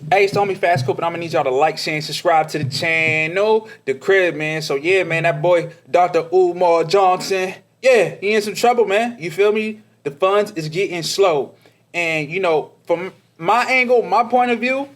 Hey, it's the homie Fast Coop, and I'm gonna need y'all to like, share, and subscribe to the channel, the crib, man. So yeah, man, that boy Dr. Umar Johnson, yeah, he in some trouble, man. You feel me? The funds is getting slow, and you know, from my angle, my point of view,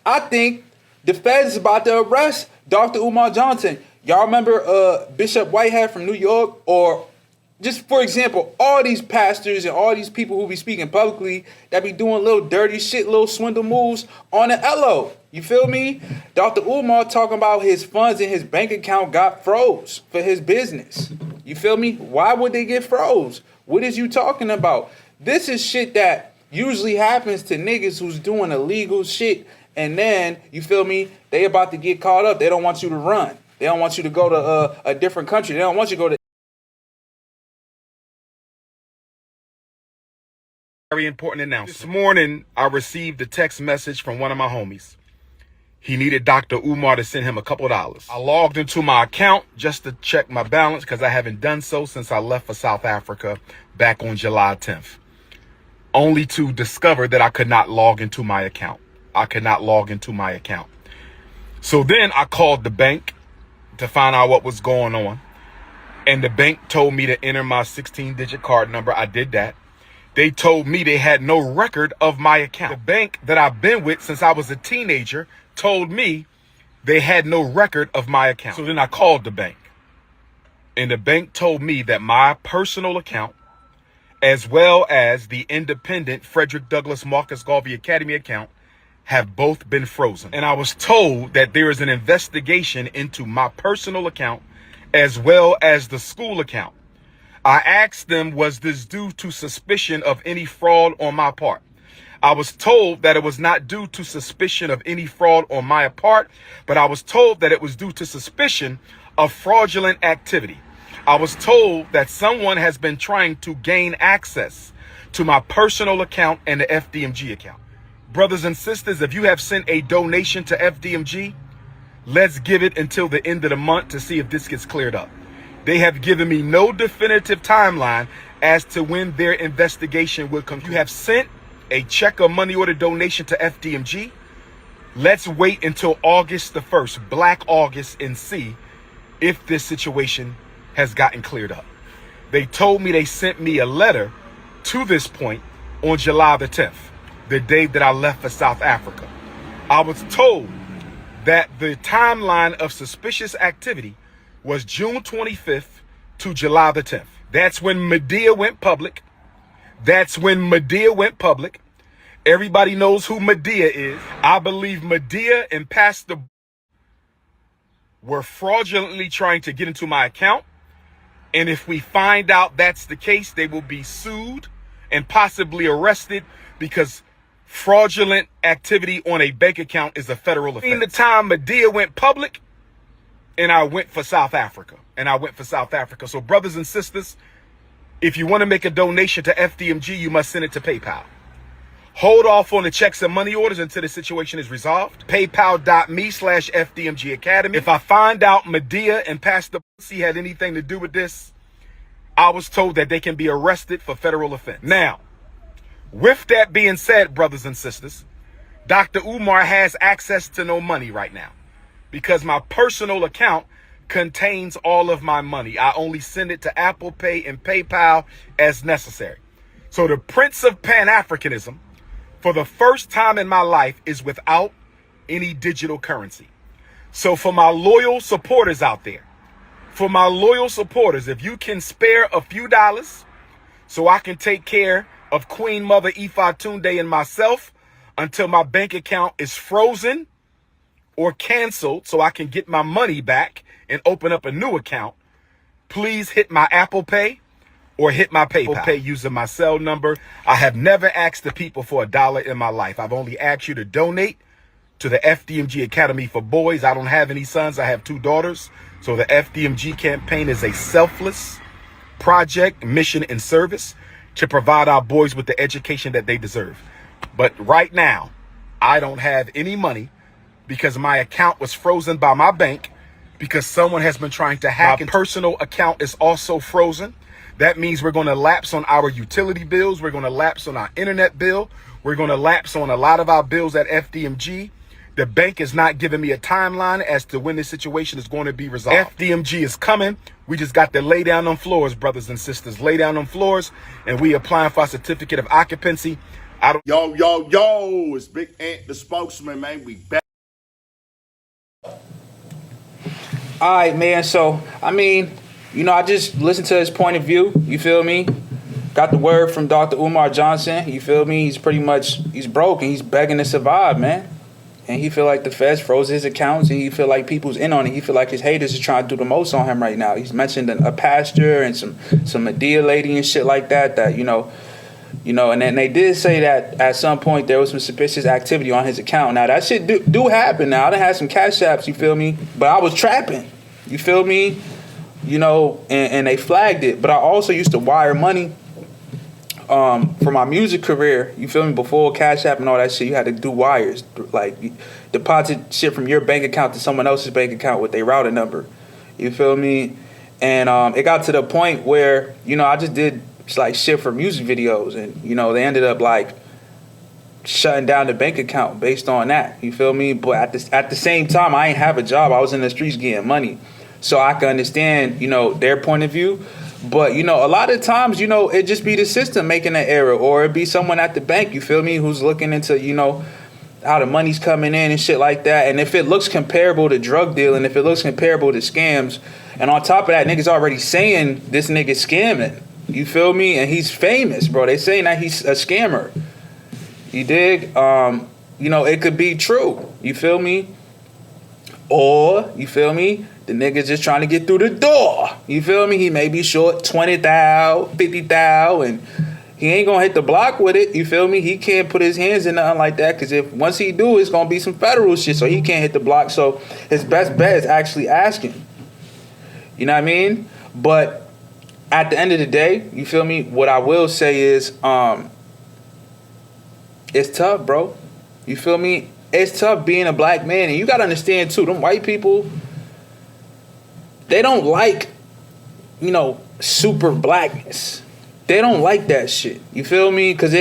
I think the Feds is about to arrest Dr. Umar Johnson. Y'all remember Bishop Whitehead from New York, or just for example, all these pastors and all these people who be speaking publicly that be doing little dirty shit, little swindle moves on the LO. You feel me? Dr. Umar talking about his funds in his bank account got froze for his business. You feel me? Why would they get froze? What is you talking about? This is shit that usually happens to niggas who's doing illegal shit, and then, you feel me, they about to get caught up. They don't want you to run. They don't want you to go to a different country. They don't want you to go to Very important announcement. This morning, I received a text message from one of my homies. He needed Dr. Umar to send him a couple dollars. I logged into my account just to check my balance because I haven't done so since I left for South Africa back on July 10th. Only to discover that I could not log into my account. So then I called the bank to find out what was going on. And the bank told me to enter my 16-digit card number. I did that. They told me they had no record of my account. The bank that I've been with since I was a teenager told me they had no record of my account. So then I called the bank. And the bank told me that my personal account, as well as the independent Frederick Douglass Marcus Garvey Academy account, have both been frozen. And I was told that there is an investigation into my personal account as well as the school account. I asked them, was this due to suspicion of any fraud on my part? I was told that it was not due to suspicion of any fraud on my part, but I was told that it was due to suspicion of fraudulent activity. I was told that someone has been trying to gain access to my personal account and the FDMG account. Brothers and sisters, if you have sent a donation to FDMG, let's give it until the end of the month to see if this gets cleared up. They have given me no definitive timeline as to when their investigation will conclude. You have sent a check or money order donation to FDMG. Let's wait until August the 1st, Black August, and see if this situation has gotten cleared up. They told me they sent me a letter to this point on July the 10th, the day that I left for South Africa. I was told that the timeline of suspicious activity was June 25th to July the 10th. That's when Medea went public. Everybody knows who Medea is. I believe Medea and Pastor were fraudulently trying to get into my account. And if we find out that's the case, they will be sued and possibly arrested because fraudulent activity on a bank account is a federal offense. In the time Medea went public, and I went for South Africa. So brothers and sisters, if you want to make a donation to FDMG, you must send it to PayPal. Hold off on the checks and money orders until the situation is resolved. PayPal.me/FDMG Academy. If I find out Medea and Pastor C had anything to do with this, I was told that they can be arrested for federal offense. Now, with that being said, brothers and sisters, Dr. Umar has access to no money right now, because my personal account contains all of my money. I only send it to Apple Pay and PayPal as necessary. So the Prince of Pan-Africanism, for the first time in my life, is without any digital currency. So for my loyal supporters out there, if you can spare a few dollars so I can take care of Queen Mother Ifa Tunde and myself until my bank account is frozen or canceled so I can get my money back and open up a new account, please hit my Apple Pay or hit my PayPal. Pay using my cell number. I have never asked the people for $1 in my life. I've only asked you to donate to the FDMG Academy for Boys. I don't have any sons. I have 2 daughters. So the FDMG campaign is a selfless project, mission, and service to provide our boys with the education that they deserve. But right now, I don't have any money because my account was frozen by my bank because someone has been trying to hack. My personal account is also frozen. That means we're going to lapse on our utility bills. We're going to lapse on our internet bill. We're going to lapse on a lot of our bills at FDMG. The bank is not giving me a timeline as to when this situation is going to be resolved. FDMG is coming. We just got to lay down on floors, brothers and sisters. Lay down on floors, and we applying for a certificate of occupancy. Yo, it's Big Ant, the spokesman, man. We back. All right, man. So, I mean, I just listened to his point of view. You feel me? Got the word from Dr. Umar Johnson. You feel me? He's broke and he's begging to survive, man. And he feel like the feds froze his accounts, and he feel like people's in on it. He feel like his haters are trying to do the most on him right now. He's mentioned a pastor and some Medea lady and shit like that. And then they did say that at some point there was some suspicious activity on his account. Now that shit do happen. Now I done had some cash apps, you feel me? But I was trapping, you feel me? And they flagged it. But I also used to wire money. For my music career, you feel me, before Cash App and all that shit, you had to do wires, like deposit shit from your bank account to someone else's bank account with their routing number, you feel me? And it got to the point where, I just did like shit for music videos, and, they ended up like shutting down the bank account based on that, you feel me? But at the same time, I ain't have a job. I was in the streets getting money. So I can understand, their point of view. But, a lot of times, it just be the system making an error, or it be someone at the bank, you feel me, who's looking into, how the money's coming in and shit like that. And if it looks comparable to drug dealing, if it looks comparable to scams, and on top of that, niggas already saying this nigga scamming, you feel me? And he's famous, bro. They saying that he's a scammer. You dig? It could be true. You feel me? Or, you feel me? The nigga's just trying to get through the door. You feel me? He may be short 20,000, 50,000, and he ain't gonna hit the block with it. You feel me? He can't put his hands in nothing like that, because if once he do, it's gonna be some federal shit, so he can't hit the block. So his best bet is actually asking. You know what I mean? But at the end of the day, you feel me? What I will say is, it's tough, bro. You feel me? It's tough being a black man, and you gotta understand too, them white people, they don't like, super blackness. They don't like that shit. You feel me? Because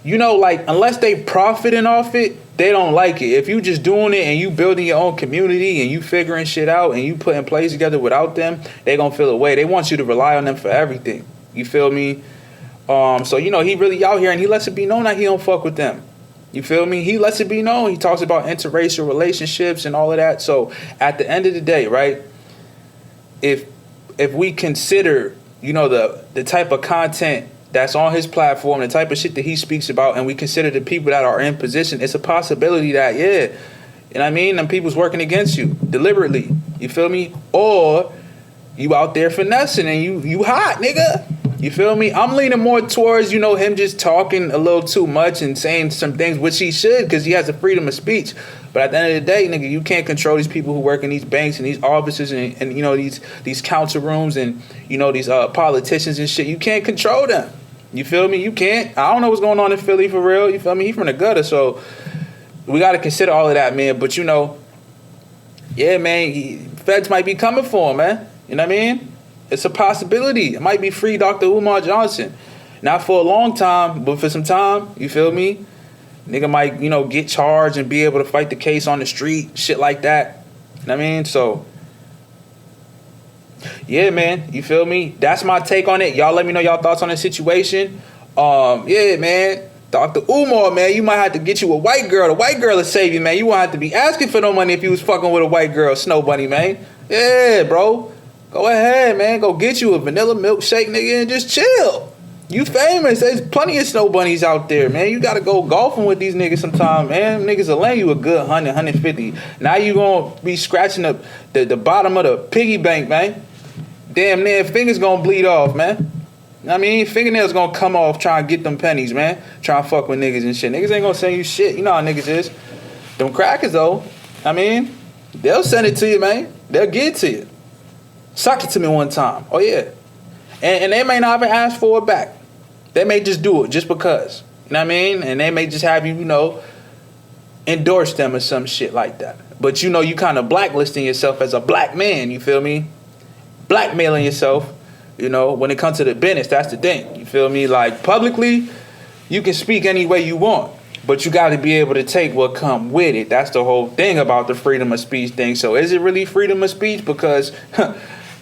unless they profiting off it, they don't like it. If you just doing it and you building your own community and you figuring shit out and you putting plays together without them, they gonna feel away. They want you to rely on them for everything. You feel me? So he really out here, and he lets it be known that he don't fuck with them. You feel me? He lets it be known. He talks about interracial relationships and all of that. So at the end of the day, right? If we consider, the type of content that's on his platform, the type of shit that he speaks about, and we consider the people that are in position, it's a possibility that, them people's working against you deliberately. You feel me? Or you out there finessing and you hot, nigga. You feel me? I'm leaning more towards, him just talking a little too much and saying some things, which he should, because he has the freedom of speech. But at the end of the day, nigga, you can't control these people who work in these banks and these offices and these council rooms and, these politicians and shit. You can't control them. You feel me? You can't. I don't know what's going on in Philly for real. You feel me? He from the gutter, so we got to consider all of that, man. But, feds might be coming for him, man. You know what I mean? It's a possibility. It might be free Dr. Umar Johnson. Not for a long time, but for some time. You feel me? Nigga might, get charged and be able to fight the case on the street, shit like that. You know what I mean? So, yeah, man. You feel me? That's my take on it. Y'all let me know y'all thoughts on the situation. Man. Dr. Umar, man, you might have to get you a white girl. The white girl will save you, man. You won't have to be asking for no money if you was fucking with a white girl, Snow Bunny, man. Yeah, bro. Go ahead, man. Go get you a vanilla milkshake, nigga, and just chill. You famous. There's plenty of snow bunnies out there, man. You got to go golfing with these niggas sometime, man. Niggas will lend you a good 100, 150. Now you going to be scratching up the bottom of the piggy bank, man. Damn near fingers going to bleed off, man. Fingernails going to come off trying to get them pennies, man. Trying to fuck with niggas and shit. Niggas ain't going to send you shit. You know how niggas is. Them crackers, though, they'll send it to you, man. They'll get it to you. Suck it to me one time. Oh, yeah. And they may not even ask for it back. They may just do it just because. You know what I mean? And they may just have you, endorse them or some shit like that. But, you kind of blacklisting yourself as a black man. You feel me? Blackmailing yourself, when it comes to the business. That's the thing. You feel me? Like, publicly, you can speak any way you want, but you got to be able to take what come with it. That's the whole thing about the freedom of speech thing. So is it really freedom of speech? Because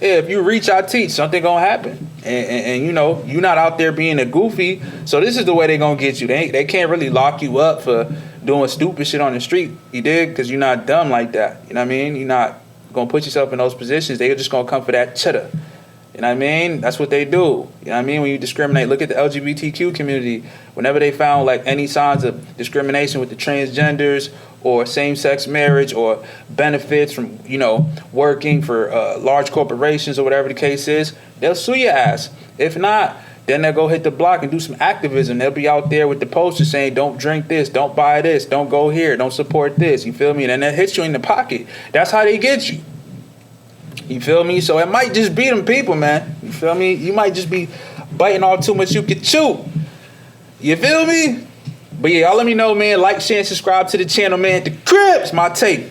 if you reach out, teach, something gonna happen, and you know you're not out there being a goofy. So this is the way they gonna get you. They can't really lock you up for doing stupid shit on the street. You dig? Because you're not dumb like that. You know what I mean? You're not gonna put yourself in those positions. They're just gonna come for that cheddar. You know what I mean? That's what they do. You know what I mean? When you discriminate, look at the LGBTQ community. Whenever they found like any signs of discrimination with the transgenders or same-sex marriage or benefits from, you know, working for large corporations or whatever the case is, they'll sue your ass. If not, then they'll go hit the block and do some activism. They'll be out there with the posters saying, don't drink this, don't buy this, don't go here, don't support this. You feel me? And then they'll hit you in the pocket. That's how they get you. You feel me? So it might just be them people, man. You feel me? You might just be biting all too much you can chew. You feel me? But yeah, y'all let me know, man. Like, share, and subscribe to the channel, man. The Cribs, my take.